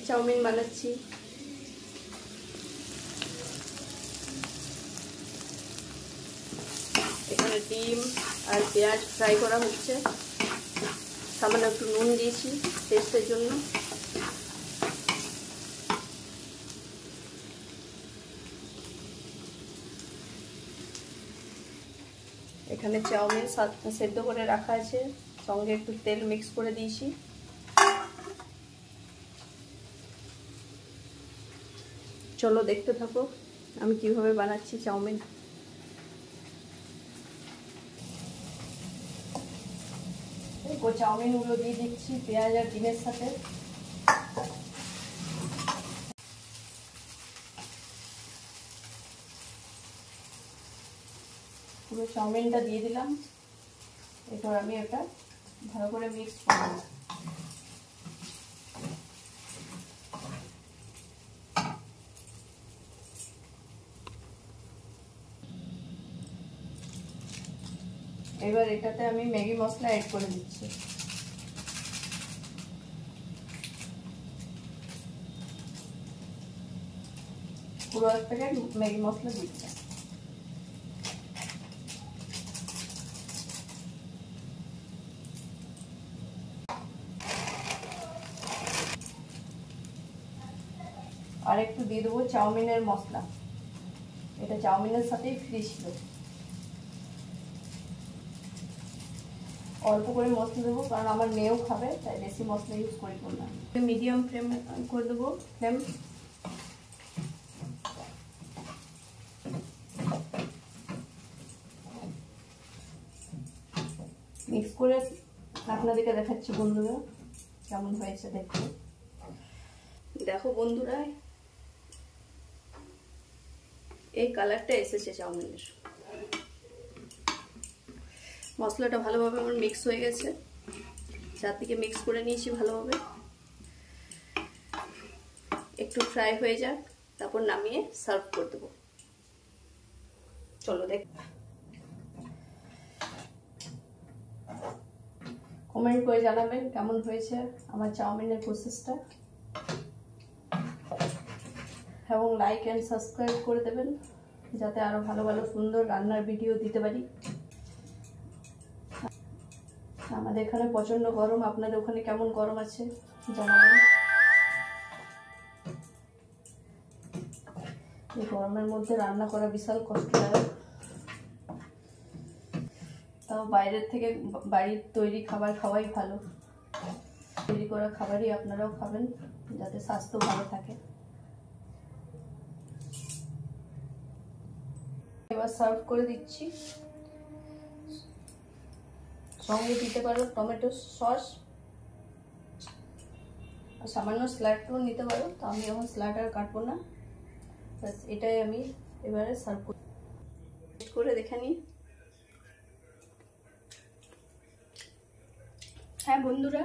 Chowmein বানাচ্ছি। এখানে ডিম আর পেঁয়াজ ফ্রাই করা হচ্ছে, সামান্য একটু নুন দিয়েছি টেস্টের জন্য। এখানে চাউমিন সেদ্ধ করে রাখা আছে, সঙ্গে একটু তেল মিক্স করে দিয়েছি। চলো দেখতে থাকো আমি কিভাবে বানাচ্ছি চাউমিন। চাউমিনগুলো দিয়ে দিচ্ছি পেঁয়াজ আর ডিমের সাথে। পুরো চাউমিনটা দিয়ে দিলাম। এরপর আমি এটা ভালো করে মিক্স করব। এবার এটাতে আমি ম্যাগি মশলা অ্যাড করে দিচ্ছি। পুরো এক প্যাকেট ম্যাগি মশলা দিচ্ছি। আর একটু দিয়ে দেবো চাউমিনের মশলা, এটা চাউমিনের সাথেই ফ্রি ছিল। অল্প করে মশলা দেবো কারণ আমার মেয়েও খাবে, তাই বেশি মশলা ইউজ করি না। মিডিয়াম ফ্লেম করে দেবো ফ্লেম। মিক্স করে আপনাদেরকে দেখাচ্ছি বন্ধুরা কেমন হয়েছে দেখতে। দেখো বন্ধুরা এই কালারটা এসেছে চাউমিনের। মশলাটা ভালোভাবে আমার মিক্স হয়ে গেছে, চারদিকে মিক্স করে নিয়েছি ভালোভাবে। একটু ফ্রাই হয়ে যাক, তারপর নামিয়ে সার্ভ করে দেবো। চলো দেখ। কমেন্ট করে জানাবেন কেমন হয়েছে আমার চাউমিনের প্রসেসটা, এবং লাইক এন্ড সাবস্ক্রাইব করে দেবেন যাতে আরো ভালো ভালো সুন্দর রান্নার ভিডিও দিতে পারি। আমাদের এখানে প্রচন্ড গরম, আপনাদের ওখানে কেমন গরম আছে জানাবেন। এই গরমের মধ্যে রান্না করা বিশাল কষ্টদায়ক, তাও বাইরের থেকে বাড়ির তৈরি খাবার খাওয়াই ভালো। তৈরি করা খাবারই আপনারাও খাবেন যাতে স্বাস্থ্য ভালো থাকে। এবার সার্ভ করে দিচ্ছি। সঙ্গে দিতে পারো টমেটো সস, আর সামান্য স্যালাডও নিতে পারো, তো আমি এখন স্যালাড আর কাটবো না। বাস এটাই আমি এবারে সার্ভ করে দেখে নিই। হ্যাঁ বন্ধুরা,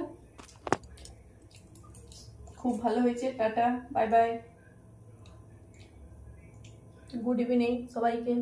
খুব ভালো হয়েছে। Tata, bye bye, good evening সবাইকে।